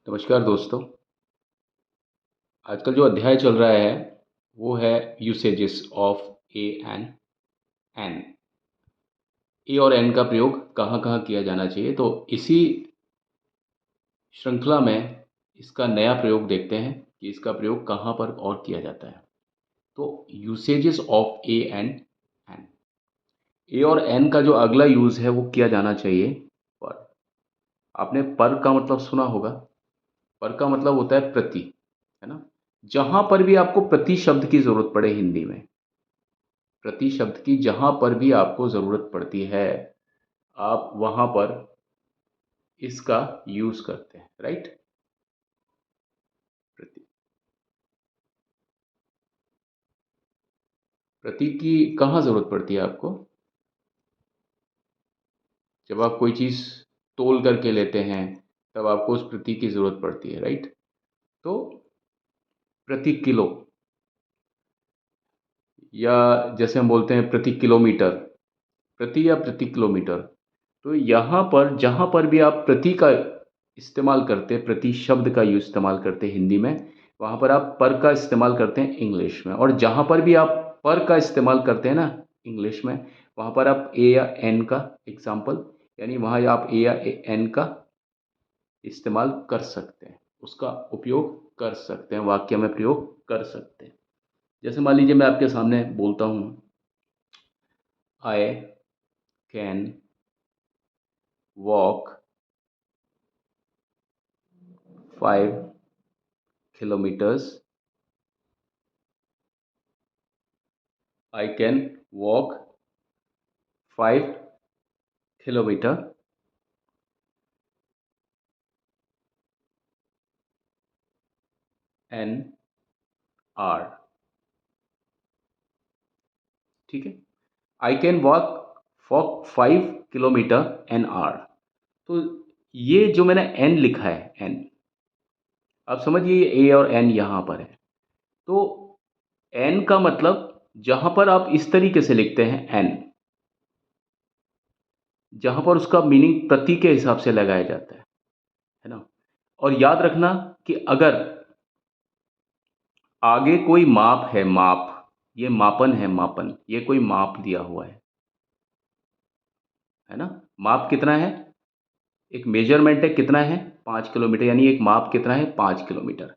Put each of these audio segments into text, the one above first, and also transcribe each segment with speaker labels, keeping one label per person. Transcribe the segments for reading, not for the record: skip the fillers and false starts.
Speaker 1: नमस्कार दोस्तों। आजकल जो अध्याय चल रहा है वो है usages of a and an. A और एन का प्रयोग कहाँ-कहाँ किया जाना चाहिए, तो इसी श्रृंखला में इसका नया प्रयोग देखते हैं कि इसका प्रयोग कहाँ पर और किया जाता है। तो usages of a and an. A और एन का जो अगला यूज़ है वो किया जाना चाहिए पर। आपने पर का मतलब सुना होगा। पर का मतलब होता है प्रति, है ना? जहाँ पर भी आपको प्रति शब्द की ज़रूरत पड़े हिंदी में, प्रति शब्द की जहाँ पर भी आपको ज़रूरत पड़ती है, आप वहाँ पर इसका यूज़ करते हैं, राइट? प्रति। प्रति की कहाँ ज़रूरत पड़ती है आपको? जब आप कोई चीज़ तोल करके लेते हैं, तब आपको उस प्रति की ज़रूरत पड़ती है, राइट? तो प्रति किलो, या जैसे हम बोलते हैं प्रति किलोमीटर, प्रति या प्रति किलोमीटर। तो यहाँ पर जहाँ पर भी आप प्रति का इस्तेमाल करते हैं, प्रति शब्द का इस्तेमाल करते हैं हिंदी में, वहाँ पर आप पर का इस्तेमाल करते हैं इंग्लिश में। और जहाँ पर भी आप पर का इस्तेमाल करते हैं ना इंग्लिश में, वहाँ पर आप ए या एन का एग्जाम्पल, यानी वहाँ आप ए या एन का इस्तेमाल कर सकते हैं, उसका उपयोग कर सकते हैं, वाक्य में प्रयोग कर सकते हैं। जैसे मान लीजिए मैं आपके सामने बोलता हूँ, आई can walk 5 kilometers. I can walk 5 kilometers an hour. ठीक है, I can walk 5 kilometre an our. तो ये जो मैंने एन लिखा है, एन, आप समझिए ये ए और एन यहाँ पर है। तो एन का मतलब जहाँ पर आप इस तरीके से लिखते हैं एन, जहाँ पर उसका मीनिंग प्रति के हिसाब से लगाया जाता है ना? और याद रखना कि अगर आगे कोई माप है, माप, ये मापन है, मापन, ये कोई माप दिया हुआ है ना? माप कितना है? एक मेजरमेंट है, कितना है? 5 किलोमीटर, यानी एक माप कितना है? 5 किलोमीटर।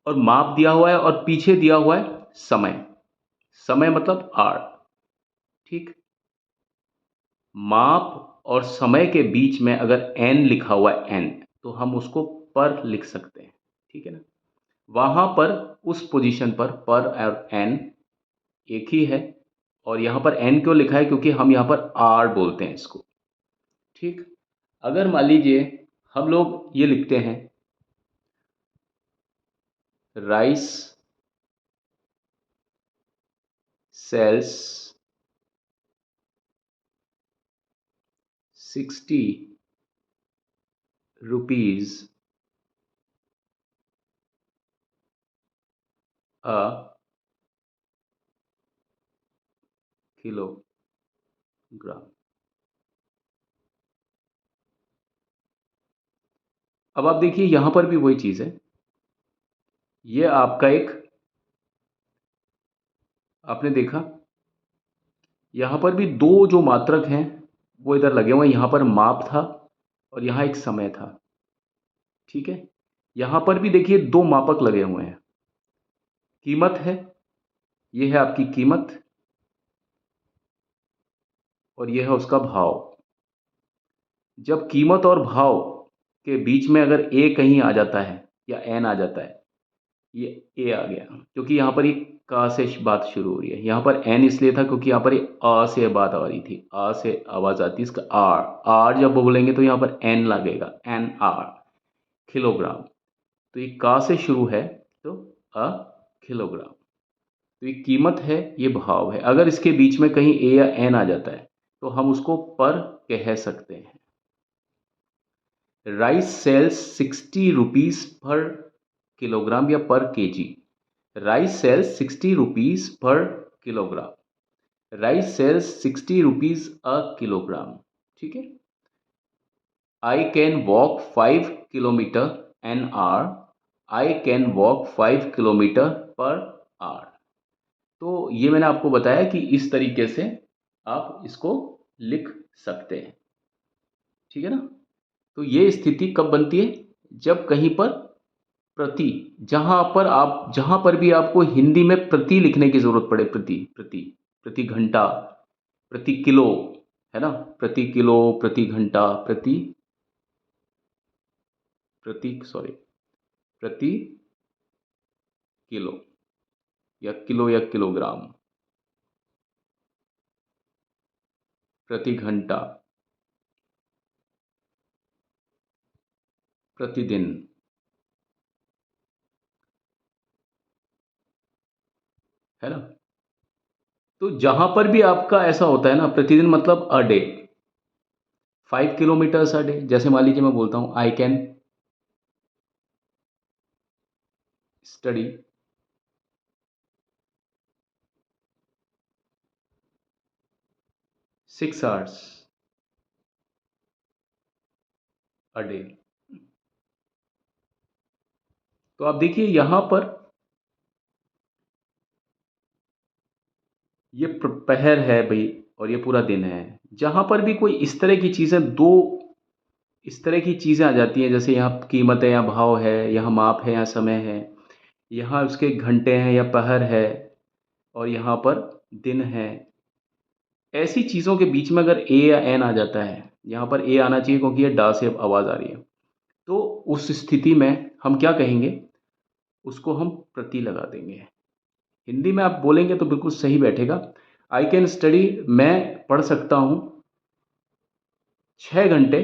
Speaker 1: और माप दिया हुआ है और पीछे दिया हुआ है समय। समय मतलब आर, ठीक? माप और समय के बीच में अगर एन लिखा हुआ है, एन, तो हम उसको पर लिख सकते हैं, ठीक है ना? वहाँ पर उस पोजीशन पर और एन एक ही है। और यहाँ पर एन क्यों लिखा है? क्योंकि हम यहाँ पर आर बोलते हैं इसको, ठीक? अगर मान लीजिए हम लोग ये लिखते हैं, rice sells 60 rupees a kilogram. अब आप देखिए यहाँ पर भी वही चीज़ है। ये आपका एक, आपने देखा यहाँ पर भी दो जो मात्रक हैं वो इधर लगे हुए हैं। यहाँ पर माप था और यहाँ एक समय था, ठीक है? यहाँ पर भी देखिए दो मापक लगे हुए हैं। कीमत है, ये है आपकी कीमत, और ये है उसका भाव। जब कीमत और भाव के बीच में अगर ए कहीं आ जाता है या एन आ जाता है, ये ए आ गया, क्योंकि यहाँ पर ये का से बात शुरू हो रही है। यहाँ पर एन इसलिए था क्योंकि यहाँ पर ये आ से बात आ रही थी, आ से आवाज़ आती है, इसका आर, आर जब बोलेंगे तो यहाँ पर एन लगेगा, एन आर, किलोग्राम। तो ये का से शुरू है, तो अ किलोग्राम। तो ये कीमत है, ये भाव है। अगर इसके बीच में कहीं ए या एन आ जाता है तो हम उसको पर कह सकते हैं। Rice sells 60 rupees per kilogram या per KG. Rice sells 60 rupees per kilogram. Rice sells 60 rupees a kilogram, ठीक है? I can walk 5 kilometre an hour I can walk 5 kilometre per hour. तो ये मैंने आपको बताया कि इस तरीके से आप इसको लिख सकते हैं, ठीक है ना। तो ये स्थिति कब बनती है, जब कहीं पर प्रति, जहां पर भी आपको हिंदी में प्रति लिखने की जरूरत पड़े, प्रति प्रति प्रति घंटा, प्रति किलो, है ना, प्रति किलो, प्रति घंटा, प्रति किलो, या किलोग्राम, प्रति घंटा, प्रतिदिन, है ना। तो जहां पर भी आपका ऐसा होता है ना, प्रतिदिन मतलब a day, 5 kilometres a day, जैसे मान लीजिए मैं बोलता हूं आई can study 6 hours a day. तो आप देखिए यहां पर ये पहर है भाई, और ये पूरा दिन है। जहां पर भी कोई इस तरह की चीजें, दो इस तरह की चीजें आ जाती हैं, जैसे यहाँ कीमत है, यहाँ भाव है, यहाँ माप है, यहाँ समय है, यहाँ उसके घंटे हैं या पहर है, और यहाँ पर दिन है, ऐसी चीज़ों के बीच में अगर ए या एन आ जाता है, यहाँ पर ए आना चाहिए क्योंकि ये डा से आवाज़ आ रही है, तो उस स्थिति में हम क्या कहेंगे, उसको हम प्रति लगा देंगे। हिंदी में आप बोलेंगे तो बिल्कुल सही बैठेगा। आई कैन स्टडी, मैं पढ़ सकता हूँ 6 घंटे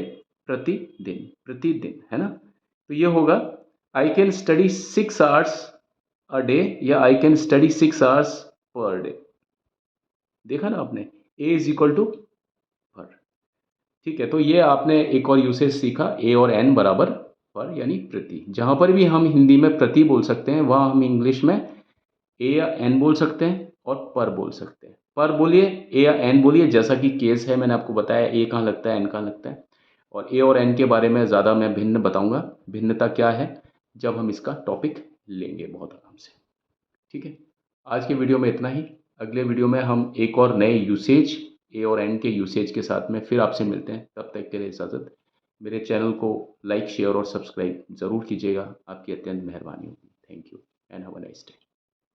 Speaker 1: प्रतिदिन, है ना। तो ये होगा I can study 6 hours a day, या I can study 6 hours per day. देखा ना आपने, ए इज इक्वल टू पर। ठीक है, तो ये आपने एक और यूसेज सीखा, ए और एन बराबर पर यानी प्रति। जहाँ पर भी हम हिंदी में प्रति बोल सकते हैं, वहाँ हम इंग्लिश में ए या एन बोल सकते हैं और पर बोल सकते हैं। पर बोलिए, ए या एन बोलिए, जैसा कि केस है, मैंने आपको बताया ए कहाँ लगता है, एन कहाँ लगता है। और ए और एन के बारे में ज़्यादा मैं भिन्न बताऊंगा, भिन्नता क्या है, जब हम इसका टॉपिक लेंगे बहुत आराम से। ठीक है, आज के वीडियो में इतना ही। अगले वीडियो में हम एक और नए यूसेज, ए और एन के यूसेज के साथ में फिर आपसे मिलते हैं। तब तक के लिए इजाज़त। मेरे चैनल को लाइक, शेयर और सब्सक्राइब ज़रूर कीजिएगा, आपकी अत्यंत मेहरबानी होगी। Thank you and have a nice day.